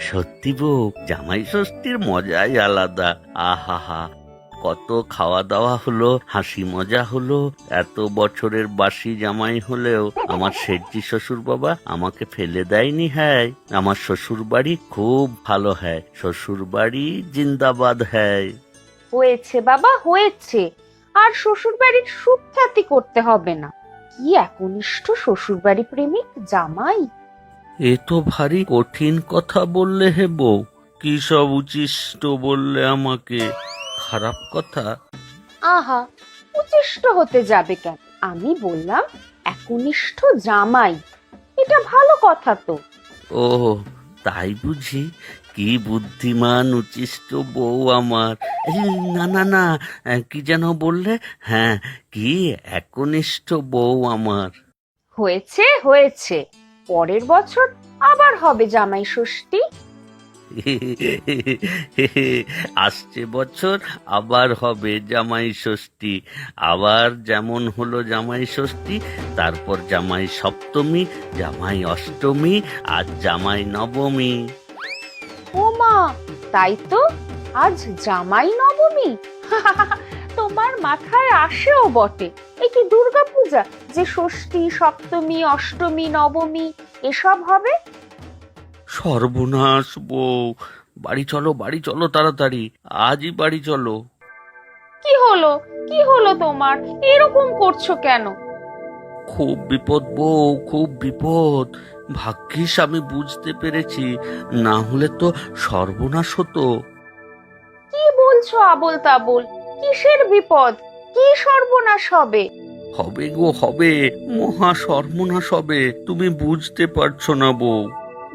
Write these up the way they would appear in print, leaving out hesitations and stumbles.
সত্যি বউ, জামাই ষষ্ঠীর মজাই আলাদা। আহা, কত খাওয়া দাওয়া হলো, হাসি মজা হলো। এত বছরের বাসি জামাই হলেও আমার শেঠজি শ্বশুর বাবা আমাকে ফেলে দেয়নি। হ্যাঁ, আমার শ্বশুর বাড়ি খুব ভালো। হ্যাঁ, শ্বশুর বাড়ি জিন্দাবাদ। হ্যাঁ, হয়েছে বাবা, হয়েছে। আর শ্বশুর বাড়ির সুখ্যাতি করতে হবে না। কি একনিষ্ঠ শ্বশুর বাড়ি প্রেমিক জামাই। এ তো ভারী কঠিন কথা বললে হে বউ। কি সব উচিষ্ট বললে আমাকে, খারাপ কথা। আহা, উচিষ্ট হতে যাবে কেন? আমি বললাম একনিষ্ঠ জামাই, এটা ভালো কথা তো। ও, তাই বুঝি? কি বুদ্ধিমান উচিষ্ট বউ আমার। না না না, কি যেন বললে? হ্যাঁ, কি একনিষ্ঠ বউ আমার। হয়েছে হয়েছে, পরের বছর আবার হবে জামাই ষষ্ঠী। আসছে বছর আবার হবে জামাই ষষ্ঠী। আবার যেমন হলো জামাই ষষ্ঠী, তারপর জামাই সপ্তমী, জামাই অষ্টমী, আর জামাই নবমী। ও মা, তাই তো, আজ জামাই নবমী। তোমার মাথায় আসেও বটে। এ কি দুর্গা পূজা যে ষষ্ঠী সপ্তমী অষ্টমী নবমী এসব হবে? সর্বনাশ বউ, বাড়ি চলো, বাড়ি চলো তাড়াতাড়ি, আজই বাড়ি চলো। কি হলো, কি হলো তোমার? এরকম করছো কেন? খুব বিপদ বউ, খুব বিপদ। ভাগ্যিস আমি বুঝতে পেরেছি, না হলে তো সর্বনাশ হতো। কি বলছো আবোল তাবোল? কিসের বিপদ? কি সর্বনাশ হবে? হবে গো, হবে, মহা সর্বনাশ হবে। তুমি বুঝতে পারছো না বউ।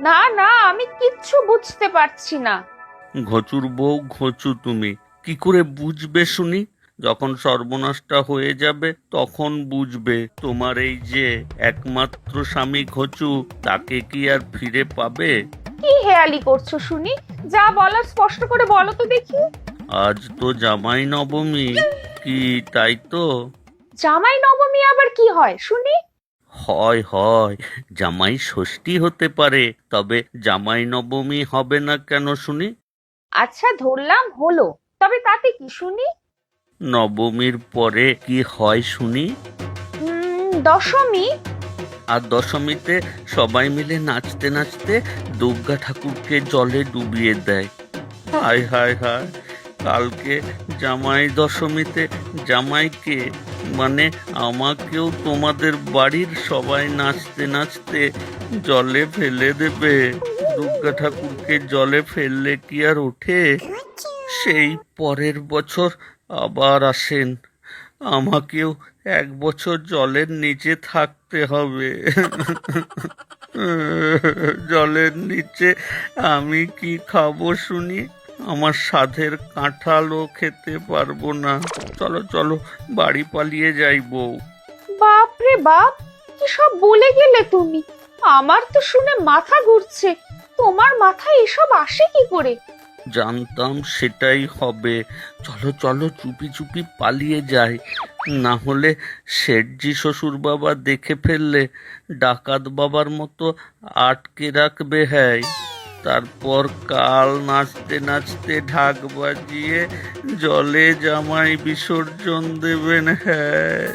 না না, আমি কিচ্ছু বুঝতে পারছি না। ঘচুর বউ, ঘচু তুমি কি করে বুঝবে শুনি? যখন সর্বনাশটা হয়ে যাবে তখন বুঝবে। তোমার এই যে একমাত্র স্বামী ঘচু, তাকে কি আর ফিরে পাবে? কি হেয়ালি করছো শুনি? যা বলার স্পষ্ট করে বলো তো দেখি। আজ তো জামাই নবমী, কি তাই তো? জামাই নবমী আবার কি হয় শুনি? হয় হয়, জামাই ষষ্ঠী হতে পারে, তবে জামাই নবমী হবে না কেন শুনি? আচ্ছা ধরলাম হলো, তবে তাতে কি শুনি? নবমীর পরে কি হয় শুনি? দশমী। আর দশমীতে সবাই মিলে নাচতে নাচতে দুর্গা ঠাকুরকে জলে ডুবিয়ে দেয়। হায় হায় হায়, কালকে জামাই দশমীতে জামাইকে, মানে আমাকেও তোমাদের বাড়ির সবাই নাচতে নাচতে জলে ফেলে দেবে। দুর্গা ঠাকুরকে জলে ফেললে কি আর ওঠে? সেই পরের বছর আবার আসেন, আমাকেও 1 বছর জলের নিচে থাকতে হবে। জলের নিচে আমি কি খাবো শুনি? আমার সাধের কাঁঠালও খেতে পারবো না। চলো চলো, বাড়ি পালিয়ে যাই বউ। বাপ রে বাপ, কি সব বলে গেলে তুমি! আমার তো শুনে মাথা ঘুরছে। তোমার মাথায় এসব আসে কি করে? জানতাম সেটাই হবে। চলো চলো, চুপি চুপি পালিয়ে যাই, না হলে শেঠজি শ্বশুর বাবা দেখে ফেললে ডাকাত বাবার মতো আটকে রাখবে। হ্যাঁ, তারপর কাল নাচতে নাচতে ঢাক বাজিয়ে জলে জামাই বিসর্জন দেবেন। হ্যাঁ,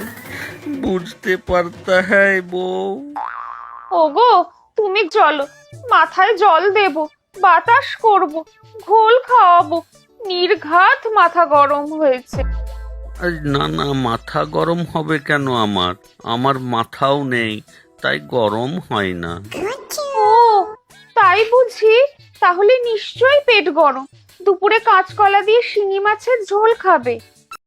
বুঝতে পারতা হ্যাঁ বউ। ওগো, তুমি চলো, মাথায় জল দেব, বাতাস করব, ঘোল খাওয়াবো। নির্ঘাত মাথা গরম হয়েছে। না না, মাথা গরম হবে কেন? আমার আমার মাথাও নেই, তাই গরম হয় না। ও, তাই বুঝি? তাহলে নিশ্চয়ই পেট গরম। দুপুরে কাঁচকলা দিয়ে শিঙি মাছের ঝোল খাবে।